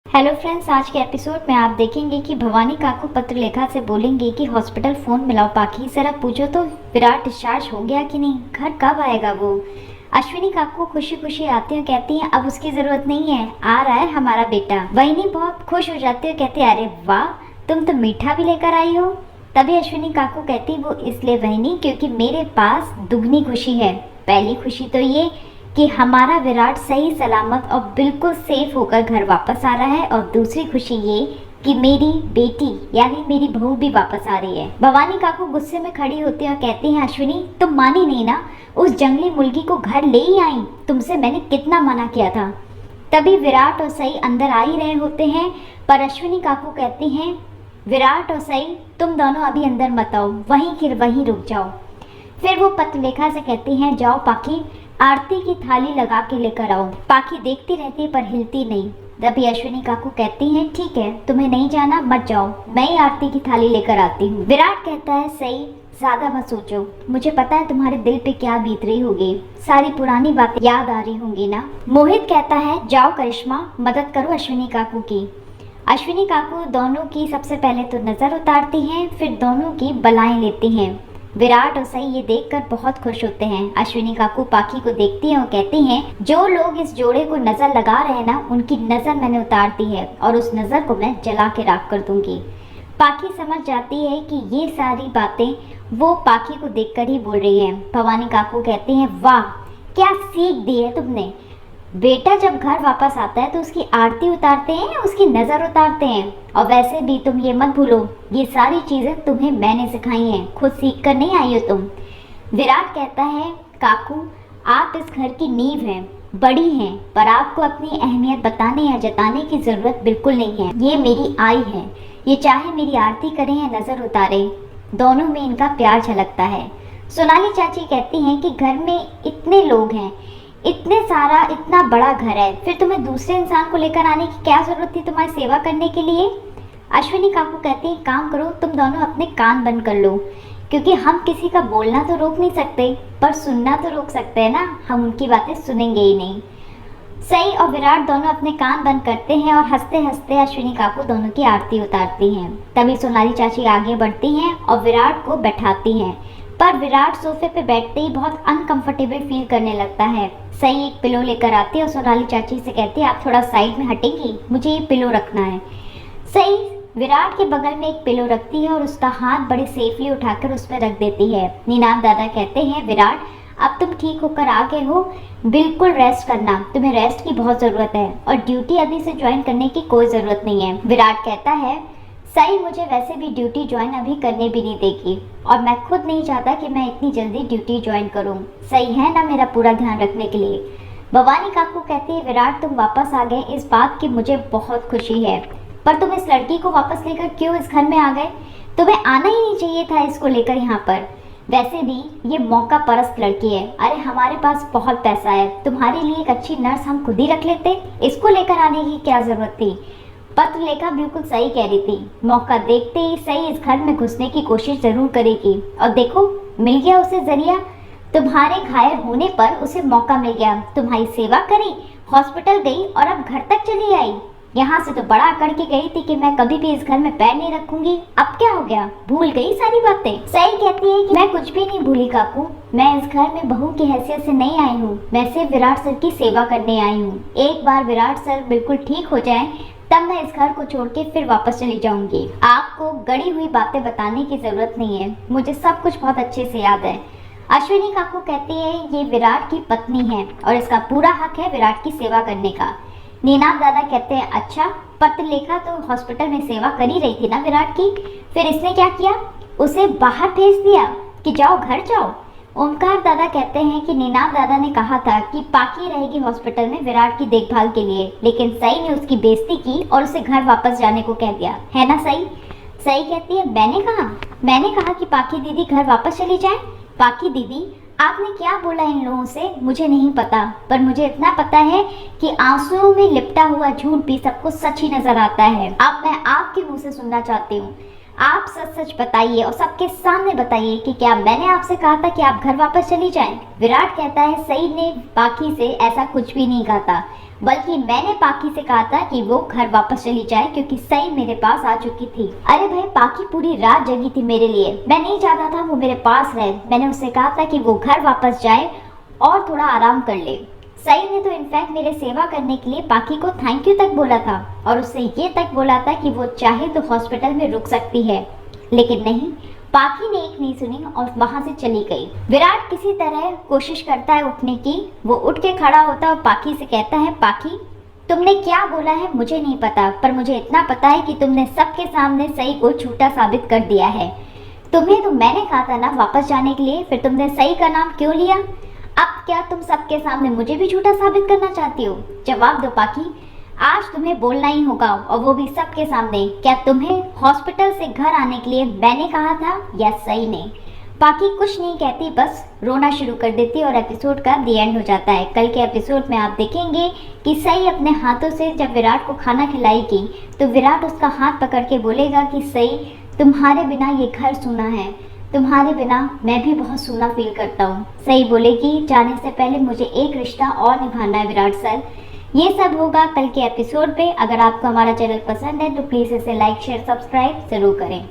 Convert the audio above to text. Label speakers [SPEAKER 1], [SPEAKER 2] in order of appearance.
[SPEAKER 1] Hello friends, आज के episode में आप देखेंगे कि भवानी काकू पत्रलेखा से बोलेंगे कि हॉस्पिटल फ़ोन मिलाओ पाखी, ज़रा पूछो तो विराट डिस्चार्ज हो गया कि नहीं, घर कब आएगा वो। अश्विनी काकू खुशी खुशी आती हैं, कहती हैं अब उसकी ज़रूरत नहीं है, आ रहा है हमारा बेटा। वहीनी बहुत खुश हो जाती है, कहती है अरे वाह, तुम तो मीठा भी लेकर आई हो। तभी अश्विनी काकू कहती वो इसलिए वहीनी क्योंकि मेरे पास दुगनी खुशी है। पहली खुशी तो ये कि हमारा विराट सही सलामत और बिल्कुल सेफ होकर घर वापस आ रहा है, और दूसरी खुशी ये कि मेरी बेटी यानी मेरी बहू भी वापस आ रही है। भवानी काकू गुस्से में खड़ी होती है और कहती हैं अश्विनी तुम मानी नहीं ना, उस जंगली मुर्गी को घर ले ही आई, तुमसे मैंने कितना मना किया था। तभी विराट और सई अंदर आ ही रहे होते हैं, पर अश्विनी काकू कहती हैं विराट और सई तुम दोनों अभी अंदर मत आओ, वहीं रुक जाओ। फिर वो पत्रलेखा से कहती हैं जाओ पाखी, आरती की थाली लगा के लेकर आओ। पाखी देखती रहती है पर हिलती नहीं। तभी अश्विनी काकू कहती हैं ठीक है, तुम्हें नहीं जाना मत जाओ, मैं ही आरती की थाली लेकर आती हूँ। विराट कहता है सही, ज्यादा मत सोचो, मुझे पता है तुम्हारे दिल पे क्या बीत रही होगी, सारी पुरानी बातें याद आ रही होंगी ना। मोहित कहता है जाओ करिश्मा, मदद करो अश्विनी काकू की। अश्विनी काकू दोनों की सबसे पहले तो नजर उतारती हैं, फिर दोनों की बलाएं लेती हैं। विराट और सई ये देखकर बहुत खुश होते हैं। अश्विनी काकू पाखी को देखती हैं और कहती हैं जो लोग इस जोड़े को नजर लगा रहे हैं ना, उनकी नजर मैंने उतार दी है और उस नजर को मैं जला के राख कर दूंगी। पाखी समझ जाती है कि ये सारी बातें वो पाखी को देखकर ही बोल रही है। भवानी काकू कहते हैं वाह, क्या सीख दी है तुमने। बेटा जब घर वापस आता है तो उसकी आरती उतारते हैं या उसकी नज़र उतारते हैं। और वैसे भी तुम ये मत भूलो, ये सारी चीज़ें तुम्हें मैंने सिखाई हैं, खुद सीख कर नहीं आई हो तुम। विराट कहता है काकू आप इस घर की नींव हैं, बड़ी हैं, पर आपको अपनी अहमियत बताने या जताने की ज़रूरत बिल्कुल नहीं है। ये मेरी आई है, ये चाहे मेरी आरती करें या नज़र उतारें, दोनों में इनका प्यार झलकता है। सोनाली चाची कहती हैं कि घर में इतने लोग हैं, इतना बड़ा घर है, फिर तुम्हें दूसरे इंसान को लेकर आने की क्या जरूरत थी तुम्हारी सेवा करने के लिए। अश्विनी काकू कहती हैं काम करो, तुम दोनों अपने कान बंद कर लो, क्योंकि हम किसी का बोलना तो रोक नहीं सकते पर सुनना तो रोक सकते हैं ना, हम उनकी बातें सुनेंगे ही नहीं। सई और विराट दोनों अपने कान बंद करते हैं और हंसते हंसते अश्विनी काकू दोनों की आरती उतारती हैं। तभी सोनाली चाची आगे बढ़ती हैं और विराट को बैठाती हैं, पर विराट सोफे पे बैठते ही बहुत अनकंफर्टेबल फील करने लगता है। सही एक पिलो लेकर आती है और सोनाली चाची से कहती है आप थोड़ा साइड में हटेंगी, मुझे ये पिलो रखना है। सही विराट के बगल में एक पिलो रखती है और उसका हाथ बड़े सेफली उठाकर उस पर रख देती है। नीनाद दादा कहते हैं विराट अब तुम ठीक होकर आ गए हो, बिल्कुल रेस्ट करना, तुम्हें रेस्ट की बहुत ज़रूरत है और ड्यूटी अभी से ज्वाइन करने की कोई ज़रूरत नहीं है। विराट कहता है सही मुझे वैसे भी ड्यूटी ज्वाइन अभी करने भी नहीं देगी और मैं खुद नहीं चाहता कि मैं इतनी जल्दी ड्यूटी ज्वाइन करूं, सही है ना मेरा पूरा ध्यान रखने के लिए। भवानी काकू कहती है विराट तुम वापस आ गए, इस बात की मुझे बहुत खुशी है, पर तुम इस लड़की को वापस लेकर क्यों इस घर में आ गए, तुम्हें आना ही नहीं चाहिए था इसको लेकर यहाँ पर। वैसे भी ये मौका परस्त लड़की है, अरे हमारे पास बहुत पैसा है, तुम्हारे लिए एक अच्छी नर्स हम खुद ही रख लेते, इसको लेकर आने की क्या जरूरत थी। पत्रलेखा बिल्कुल सही कह रही थी, मौका देखते ही सही इस घर में घुसने की कोशिश जरूर करेगी, और देखो मिल गया उसे जरिया, तुम्हारे घायल होने पर उसे मौका मिल गया, तुम्हारी सेवा करी, हॉस्पिटल गई और अब घर तक चली आई। यहाँ से तो बड़ा अकड़ के गई थी कि मैं कभी भी इस घर में पैर नहीं रखूंगी, अब क्या हो गया, भूल गई सारी बातें। सही कहती है कि मैं कुछ भी नहीं भूली काकू, मैं इस घर में बहू की हैसियत से नहीं आई हूँ, मैं सिर्फ विराट सर की सेवा करने आई हूँ। एक बार विराट सर बिल्कुल ठीक हो जाए तब मैं इस घर को छोड़ के फिर वापस चली जाऊंगी। आपको गड़ी हुई बातें बताने की जरूरत नहीं है, मुझे सब कुछ बहुत अच्छे से याद है। अश्विनी काकू कहती है ये विराट की पत्नी है और इसका पूरा हक है विराट की सेवा करने का। नीनाद दादा कहते हैं अच्छा, पत्रलेखा तो हॉस्पिटल में सेवा कर ही रही थी ना विराट की, फिर इसने क्या किया, उसे बाहर भेज दिया कि जाओ घर जाओ। ओमकार दादा कहते हैं कि नीनाद दादा ने कहा था कि पाखी रहेगी हॉस्पिटल में विराट की देखभाल के लिए, लेकिन सई ने उसकी बेइज्जती की और उसे घर वापस जाने को कह दिया, है ना सई। सई कहती है मैंने कहा कि पाखी दीदी घर वापस चली जाए। पाखी दीदी आपने क्या बोला इन लोगों से मुझे नहीं पता, पर मुझे इतना पता है कि आंसुओं में लिपटा हुआ झूठ भी सबको सच ही नजर आता है। अब मैं आपके मुंह से सुनना चाहती हूँ। आप सच सच बताइए और सबके सामने बताइए कि क्या मैंने आपसे कहा था कि आप घर वापस चली जाएं? विराट कहता है सईद ने पाखी से ऐसा कुछ भी नहीं कहा था, बल्कि मैंने पाखी से कहा था कि वो घर वापस चली जाए क्योंकि सईद मेरे पास आ चुकी थी। अरे भाई, पाखी पूरी रात जगी थी मेरे लिए, मैं नहीं चाहता था वो मेरे पास रहे। मैंने उससे कहा था कि वो घर वापस जाए और थोड़ा आराम कर ले। सईद ने तो इनफैक्ट मेरे सेवा करने के लिए पाखी को थैंक यू तक बोला था और उससे ये तक बोला था कि वो चाहे तो हॉस्पिटल में रुक सकती है, लेकिन नहीं, पाखी ने एक नहीं सुनी और वहां से चली गई। विराट किसी तरह कोशिश करता है उठने की। वो उठ के खड़ा होता है और पाखी से कहता है, पाखी तुमने क्या बोला है मुझे नहीं पता, पर मुझे इतना पता है कि तुमने सबके सामने सई को झूठा साबित कर दिया है। तुम्हें तो मैंने कहा था ना वापस जाने के लिए, फिर तुमने सई का नाम क्यों लिया? अब क्या तुम सबके सामने मुझे भी झूठा साबित करना चाहती हो? जवाब दो पाखी, आज तुम्हें बोलना ही होगा और वो भी सबके सामने। क्या तुम्हें हॉस्पिटल से घर आने के लिए मैंने कहा था या सई ने? पाखी कुछ नहीं कहती, बस रोना शुरू कर देती और एपिसोड का दी एंड हो जाता है। कल के एपिसोड में आप देखेंगे कि सई अपने हाथों से जब विराट को खाना खिलाएगी तो विराट उसका हाथ पकड़ के बोलेगा कि सई, तुम्हारे बिना ये घर सूना है, तुम्हारे बिना मैं भी बहुत सूना फील करता हूँ। सई बोलेगी, जाने से पहले मुझे एक रिश्ता और निभाना है विराट सर। ये सब होगा कल के एपिसोड पे। अगर आपको हमारा चैनल पसंद है तो प्लीज़ इसे लाइक शेयर सब्सक्राइब ज़रूर करें।